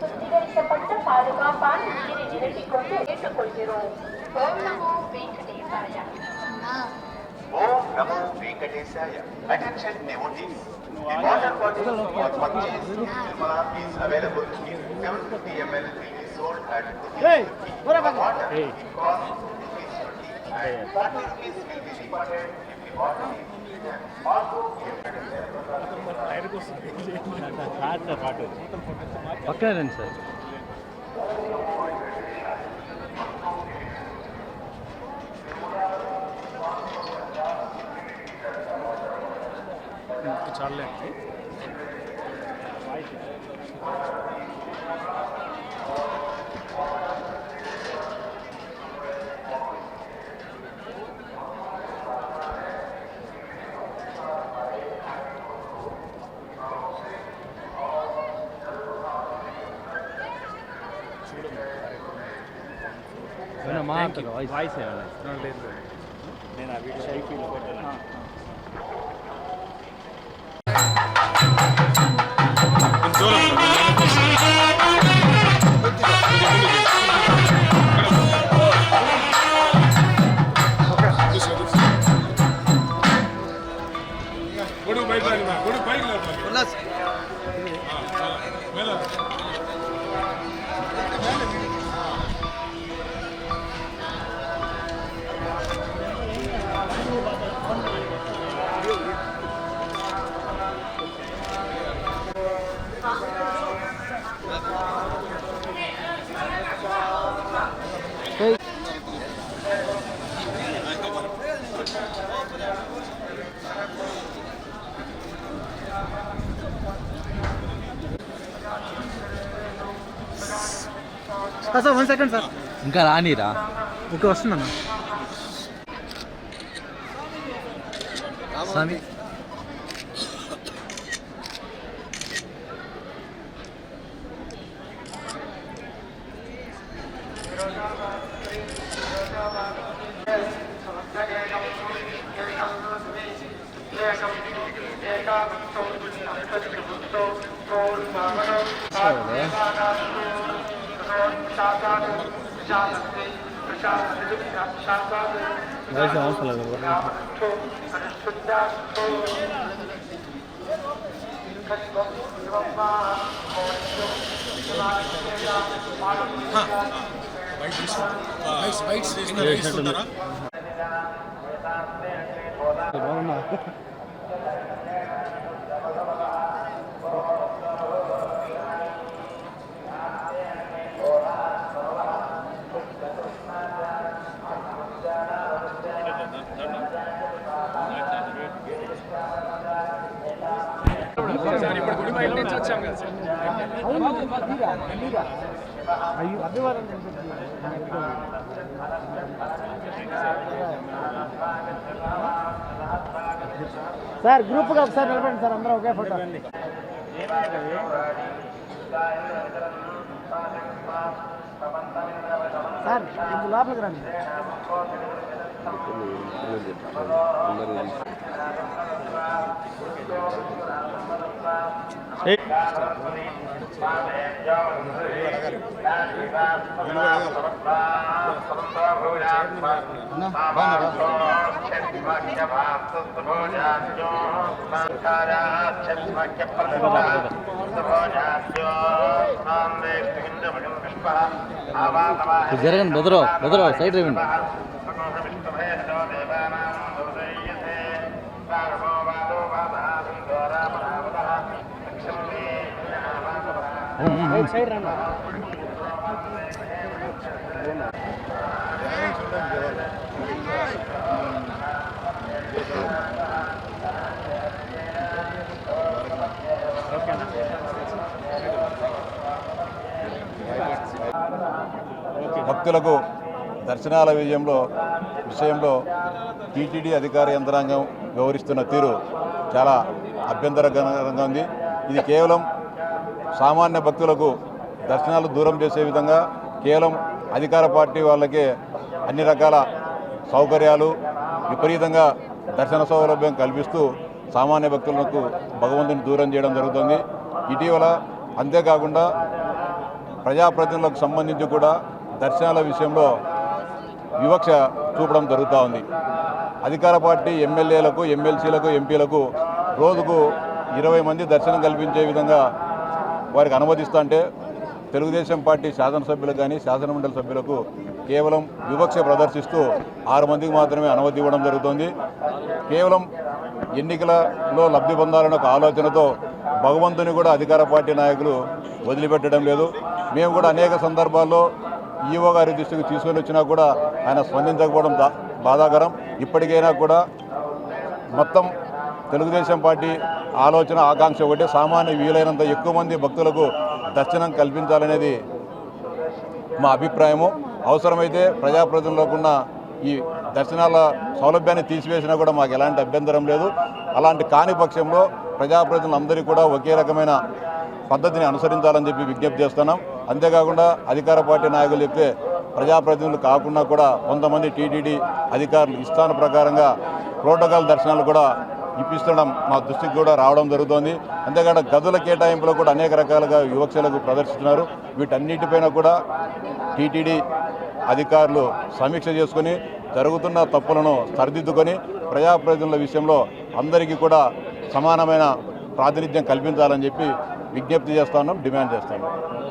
சுத்திகரிக்கப்பட்ட பாதுகாப்பான நீரை நிரப்பிக்கொண்டு கேட்டுக்கொள்கிறோம். ஓம் நமோ வெங்கடேசாய. Om Namo Venkatesaya. Attention devotees. The water bottle for purchase Nirmala is available in 750 ml will be sold at water will cost ₹50 and 40 rupees will be refunded if the water is returned. Also, పక్కనే రండి sir. చాలే మాట్లాడు voice లేదు. నేను ఆ video షైఫీలో పెట్టాను. Sir 1 second sir. ఇంకా రానిరా. Okay వస్తుందన్న. స్వామి సార్ గ్రూప్గా ఒకసారి నిలబడండి సార్, అందరూ ఒకే ఫోటో. సార్ కొంచెం లోపలికి రండి. జరగండి, బెదరో సైడ్ రేవండి. సైడ్ రండి. భక్తులకు దర్శనాల విషయంలో టీటీడీ అధికార యంత్రాంగం వ్యవహరిస్తున్న తీరు చాలా అభ్యంతరకరంగా ఉంది. ఇది కేవలం సామాన్య భక్తులకు దర్శనాలు దూరం చేసే విధంగా కేవలం అధికార పార్టీ వాళ్ళకే అన్ని రకాల సౌకర్యాలు విపరీతంగా దర్శన సౌలభ్యం కల్పిస్తూ సామాన్య భక్తులకు భగవంతుని దూరం చేయడం జరుగుతుంది. ఇటీవల అంతేకాకుండా ప్రజాప్రతినిధులకు సంబంధించి కూడా దర్శనాల విషయంలో వివక్ష చూపడం జరుగుతూ ఉంది. అధికార పార్టీ ఎమ్మెల్యేలకు, ఎమ్మెల్సీలకు, ఎంపీలకు రోజుకు 20 మంది దర్శనం కల్పించే విధంగా వారికి అనుమతిస్తుంటే తెలుగుదేశం పార్టీ శాసనసభ్యులకు కానీ శాసనమండలి సభ్యులకు కేవలం వివక్ష ప్రదర్శిస్తూ 6 మందికి మాత్రమే అనుమతి ఇవ్వడం జరుగుతుంది. కేవలం ఎన్నికలలో లబ్ధి పొందాలనే ఒక ఆలోచనతో భగవంతుని కూడా అధికార పార్టీ నాయకులు వదిలిపెట్టడం లేదు. మేము కూడా అనేక సందర్భాల్లో ఈవో గారి దృష్టికి తీసుకొని వచ్చినా కూడా ఆయన స్పందించకపోవడం బాధాకరం. ఇప్పటికైనా కూడా మొత్తం తెలుగుదేశం పార్టీ ఆలోచన ఆకాంక్ష ఒకటి, సామాన్య వీలైనంత ఎక్కువ మంది భక్తులకు దర్శనం కల్పించాలనేది మా అభిప్రాయము. అవసరమైతే ప్రజాప్రతినిధులకున్న ఈ దర్శనాల సౌలభ్యాన్ని తీసివేసినా కూడా మాకు ఎలాంటి అభ్యంతరం లేదు. అలాంటి కాని పక్షంలో ప్రజాప్రతినిధులందరికీ కూడా ఒకే రకమైన పద్ధతిని అనుసరించాలని చెప్పి విజ్ఞప్తి చేస్తున్నాం. అంతేకాకుండా అధికార పార్టీ నాయకులు చెప్తే ప్రజాప్రతినిధులు కాకుండా కూడా కొంతమంది టీటీడీ అధికారులు ఇష్టాన ప్రకారంగా ప్రోటోకాల్ దర్శనాలు కూడా ఇప్పిస్తడం మా దృష్టికి కూడా రావడం జరుగుతోంది. అంతేకాకుండా గదుల కేటాయింపులో కూడా అనేక రకాలుగా వివక్షలకు ప్రదర్శిస్తున్నారు. వీటన్నిటిపైన కూడా టీటీడీ అధికారులు సమీక్ష చేసుకొని జరుగుతున్న తప్పులను సరిదిద్దుకొని ప్రజాప్రతినిధుల విషయంలో అందరికీ కూడా సమానమైన ప్రాతినిధ్యం కల్పించాలని చెప్పి విజ్ఞప్తి చేస్తున్నాం, డిమాండ్ చేస్తున్నాం.